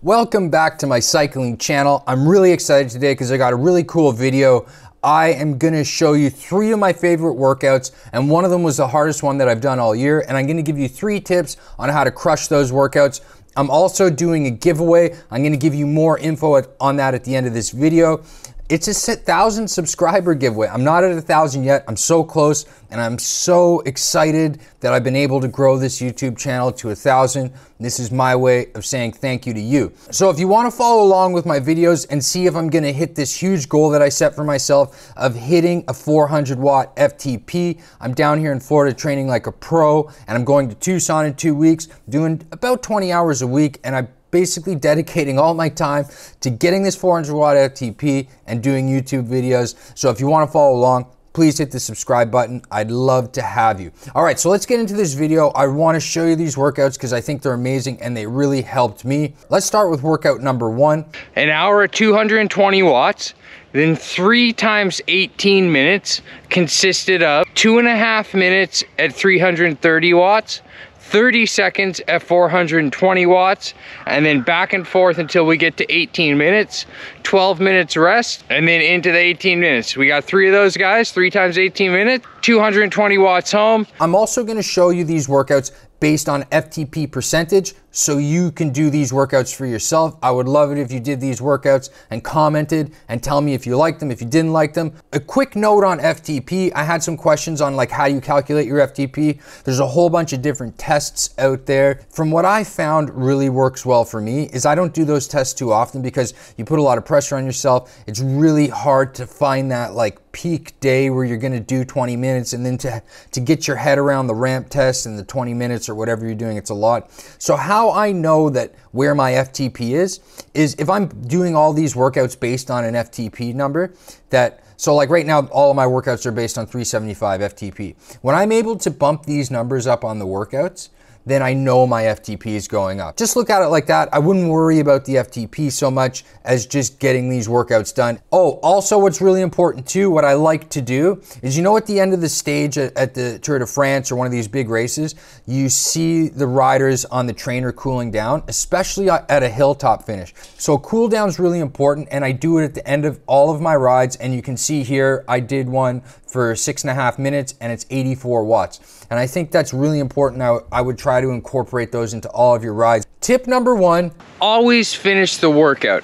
Welcome back to my cycling channel. I'm really excited today because I got a really cool video. I am gonna show you 3 of my favorite workouts, and one of them was the hardest one that I've done all year, and I'm gonna give you 3 tips on how to crush those workouts. I'm also doing a giveaway. I'm gonna give you more info on that at the end of this video. It's a 1,000 subscriber giveaway. I'm not at 1,000 yet. I'm so close, and I'm so excited that I've been able to grow this YouTube channel to 1,000. This is my way of saying thank you to you. So if you want to follow along with my videos and see if I'm gonna hit this huge goal that I set for myself of hitting a 400 watt FTP, I'm down here in Florida training like a pro, and I'm going to Tucson in 2 weeks, doing about 20 hours a week, and I'm basically dedicating all my time to getting this 400 watt FTP and doing YouTube videos. So if you want to follow along, please hit the subscribe button. I'd love to have you. All right, so let's get into this video. I want to show you these workouts because I think they're amazing and they really helped me. Let's start with workout number 1. An hour at 220 watts, then 3 times 18 minutes consisted of 2.5 minutes at 330 watts, 30 seconds at 420 watts, and then back and forth until we get to 18 minutes, 12 minutes rest, and then into the 18 minutes. We got 3 of those guys, 3 times 18 minutes, 220 watts home. I'm also gonna show you these workouts based on FTP percentage, so you can do these workouts for yourself. I would love it if you did these workouts and commented and tell me if you liked them, if you didn't like them. A quick note on FTP, I had some questions on like how you calculate your FTP. There's a whole bunch of different tests out there. From what I found really works well for me is I don't do those tests too often because you put a lot of pressure on yourself. It's really hard to find that like peak day where you're gonna do 20 minutes and then to get your head around the ramp test and the 20 minutes or whatever you're doing, it's a lot. So how I know that where my FTP is if I'm doing all these workouts based on an FTP number so like right now, all of my workouts are based on 375 FTP. When I'm able to bump these numbers up on the workouts, then I know my FTP is going up. Just look at it like that. I wouldn't worry about the FTP so much as just getting these workouts done. Oh, also what's really important too, what I like to do is, at the end of the stage at the Tour de France or one of these big races, you see the riders on the trainer cooling down, especially at a hilltop finish. So cool down is really important, and I do it at the end of all of my rides, and you can see here, I did one for 6.5 minutes and it's 84 watts. And I think that's really important. I would try to incorporate those into all of your rides. Tip number 1, always finish the workout.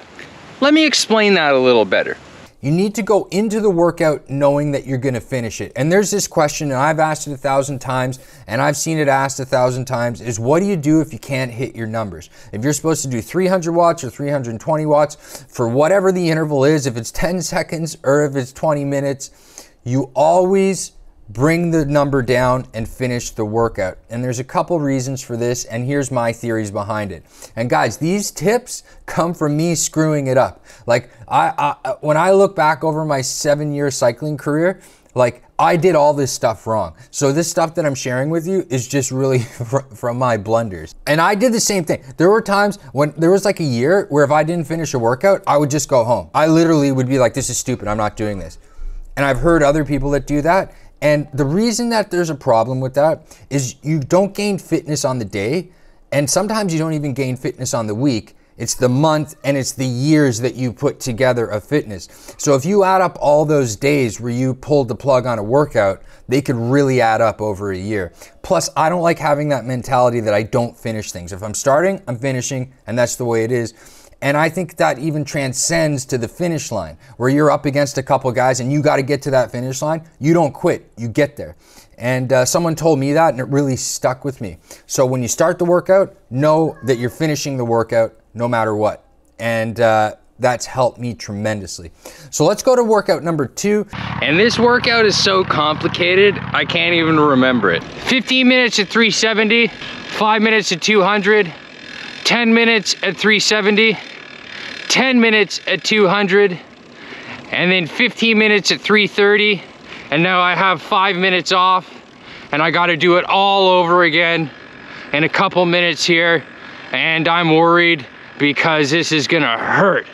Let me explain that a little better. You need to go into the workout knowing that you're gonna finish it. And there's this question, and I've asked it 1,000 times, and I've seen it asked 1,000 times, is what do you do if you can't hit your numbers? If you're supposed to do 300 watts or 320 watts, for whatever the interval is, if it's 10 seconds or if it's 20 minutes, you always bring the number down and finish the workout. And there's a couple reasons for this, and here's my theories behind it. And guys, these tips come from me screwing it up. Like when I look back over my 7-year cycling career, like I did all this stuff wrong. So this stuff that I'm sharing with you is just really from my blunders. And I did the same thing. There were times when there was like a year where if I didn't finish a workout, I would just go home. I literally would be like, this is stupid, I'm not doing this. And I've heard other people that do that. And the reason that there's a problem with that is you don't gain fitness on the day. And sometimes you don't even gain fitness on the week. It's the month and it's the years that you put together of fitness. So if you add up all those days where you pulled the plug on a workout, they could really add up over a year. Plus, I don't like having that mentality that I don't finish things. If I'm starting, I'm finishing, and that's the way it is. And I think that even transcends to the finish line where you're up against a couple guys and you got to get to that finish line. You don't quit, you get there. And someone told me that and it really stuck with me. So when you start the workout, know that you're finishing the workout no matter what. And that's helped me tremendously. So let's go to workout number 2. And this workout is so complicated, I can't even remember it. 15 minutes at 370, 5 minutes at 200, 10 minutes at 370, 10 minutes at 200, and then 15 minutes at 330, and now I have 5 minutes off, and I got to do it all over again in a couple minutes here, and I'm worried because this is gonna hurt.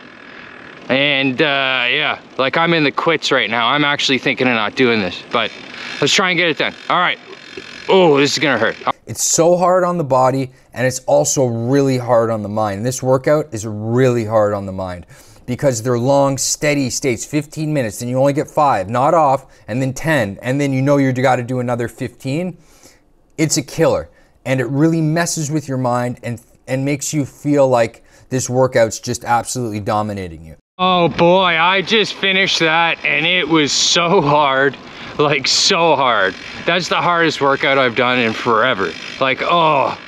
And yeah, like I'm in the quits right now. I'm actually thinking of not doing this, but let's try and get it done. All right. Oh, this is gonna hurt. It's so hard on the body, and it's also really hard on the mind. This workout is really hard on the mind because they're long, steady states, 15 minutes, then you only get 5, not off, and then 10, and then you know you got to do another 15. It's a killer, and it really messes with your mind and makes you feel like this workout's just absolutely dominating you. Oh boy, I just finished that and it was so hard, like so hard. That's the hardest workout I've done in forever. Like, oh,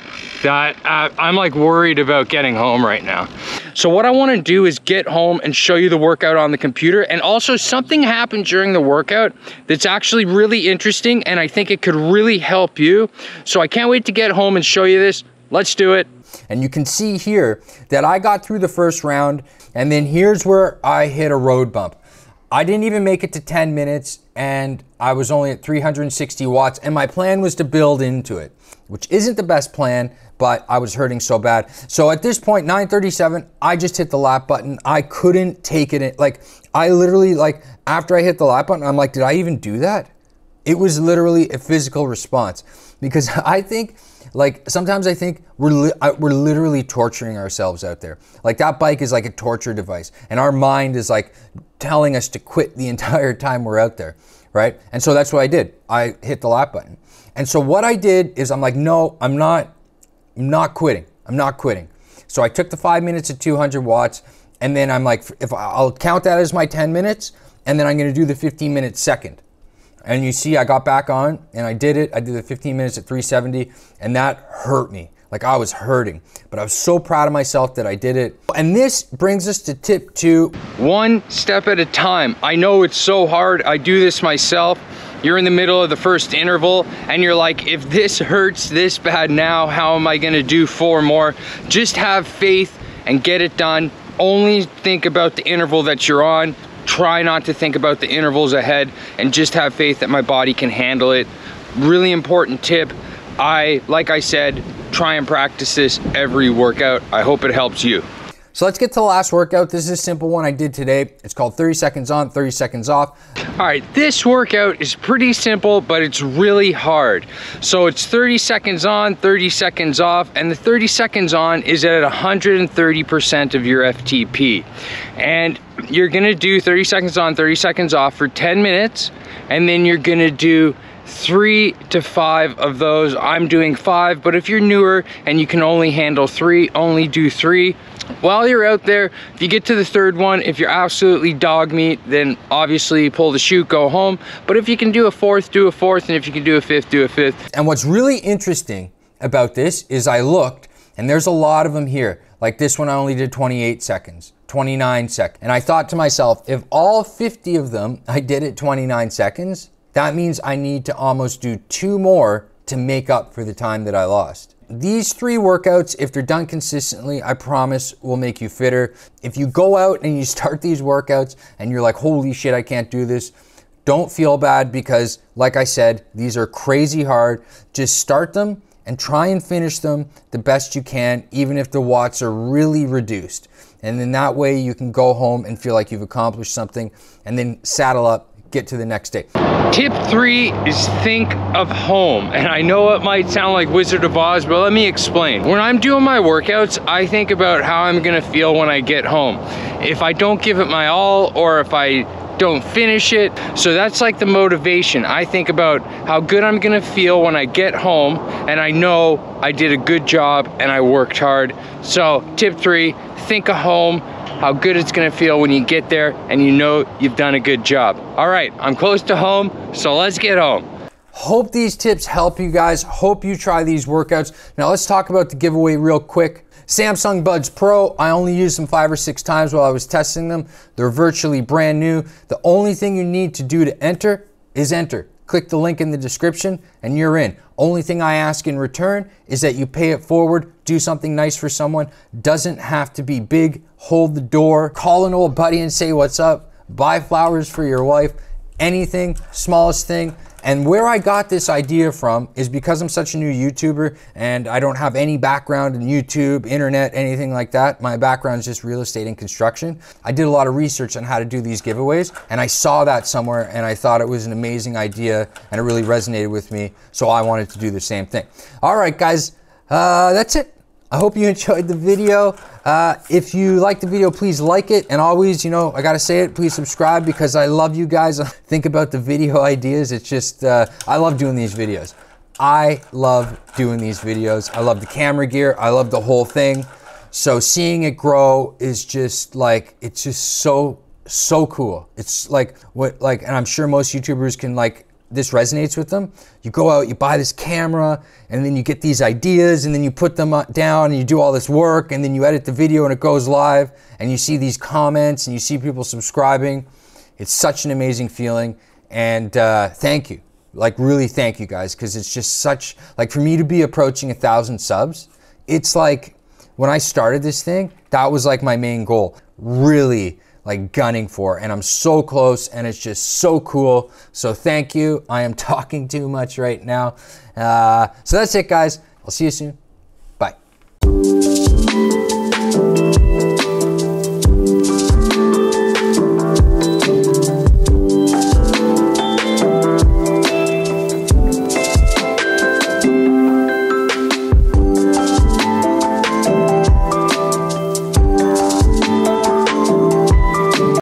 I'm like worried about getting home right now. So what I want to do is get home and show you the workout on the computer, and also something happened during the workout that's actually really interesting and I think it could really help you. So I can't wait to get home and show you this. Let's do it. And you can see here that I got through the first round, and then here's where I hit a road bump. I didn't even make it to 10 minutes and I was only at 360 watts, and my plan was to build into it, which isn't the best plan, but I was hurting so bad. So at this point, 9:37, I just hit the lap button. I couldn't take it in. Like, I literally, like, after I hit the lap button, I'm like, did I even do that? It was literally a physical response, because I think, like, sometimes I think we're literally torturing ourselves out there. Like, that bike is like a torture device, and our mind is like telling us to quit the entire time we're out there, right? And so that's what I did. I hit the lap button. And so what I did is I'm like, no, I'm not quitting. I'm not quitting. So I took the 5 minutes at 200 watts, and then I'm like, if I'll count that as my 10 minutes, and then I'm gonna do the 15 minutes second. And you see, I got back on and I did it. I did the 15 minutes at 370, and that hurt me. Like, I was hurting, but I was so proud of myself that I did it. And this brings us to tip 2. One step at a time. I know it's so hard. I do this myself. You're in the middle of the first interval and you're like, if this hurts this bad now, how am I gonna do 4 more? Just have faith and get it done. Only think about the interval that you're on. Try not to think about the intervals ahead, and just have faith that my body can handle it. Really important tip. Like I said, try and practice this every workout. I hope it helps you. So let's get to the last workout. This is a simple one I did today. It's called 30 seconds on, 30 seconds off. All right, this workout is pretty simple, but it's really hard. So it's 30 seconds on, 30 seconds off, and the 30 seconds on is at 130% of your FTP. And you're gonna do 30 seconds on, 30 seconds off for 10 minutes, and then you're gonna do 3 to 5 of those. I'm doing 5, but if you're newer and you can only handle 3, only do 3. While you're out there, if you get to the 3rd one, if you're absolutely dog meat, then obviously pull the chute, go home. But if you can do a 4th, do a 4th, and if you can do a 5th, do a 5th. And what's really interesting about this is I looked, and there's a lot of them here. Like this one, I only did 28 seconds, 29 seconds. And I thought to myself, if all 50 of them I did at 29 seconds, that means I need to almost do 2 more to make up for the time that I lost. These 3 workouts, if they're done consistently, I promise will make you fitter. If you go out and you start these workouts and you're like, holy shit, I can't do this, don't feel bad, because like I said, these are crazy hard. Just start them and try and finish them the best you can, even if the watts are really reduced. And then that way you can go home and feel like you've accomplished something, and then saddle up, get to the next day. Tip 3 is think of home. And I know it might sound like Wizard of Oz, but let me explain. When I'm doing my workouts, I think about how I'm gonna feel when I get home. If I don't give it my all, or if I don't finish it. So that's like the motivation. I think about how good I'm gonna feel when I get home, and I know I did a good job and I worked hard. So tip 3, think of home, how good it's gonna feel when you get there and you know you've done a good job. All right, I'm close to home, so let's get home. Hope these tips help you guys. Hope you try these workouts. Now let's talk about the giveaway real quick. Samsung Buds Pro, I only used them 5 or 6 times while I was testing them. They're virtually brand new. The only thing you need to do to enter is enter. Click the link in the description and you're in. Only thing I ask in return is that you pay it forward, do something nice for someone. Doesn't have to be big. Hold the door, call an old buddy and say what's up, buy flowers for your wife, anything, smallest thing. And where I got this idea from is because I'm such a new YouTuber and I don't have any background in YouTube, internet, anything like that. My background is just real estate and construction. I did a lot of research on how to do these giveaways, and I saw that somewhere and I thought it was an amazing idea and it really resonated with me. So I wanted to do the same thing. All right, guys, that's it. I hope you enjoyed the video. If you liked the video, please like it. And always, you know, I gotta say it, please subscribe because I love you guys. Think about the video ideas. It's just, I love doing these videos. I love doing these videos. I love the camera gear. I love the whole thing. So seeing it grow is just like, it's just so cool. It's like and I'm sure most YouTubers can this resonates with them. You go out, you buy this camera, and then you get these ideas, and then you put them down, and you do all this work, and then you edit the video, and it goes live, and you see these comments, and you see people subscribing. It's such an amazing feeling, and thank you. Really thank you guys, because it's just such, for me to be approaching 1,000 subs, it's like, when I started this thing, that was my main goal. Really, gunning for, and I'm so close, and it's just so cool. So thank you. I am talking too much right now. So that's it, guys. I'll see you soon.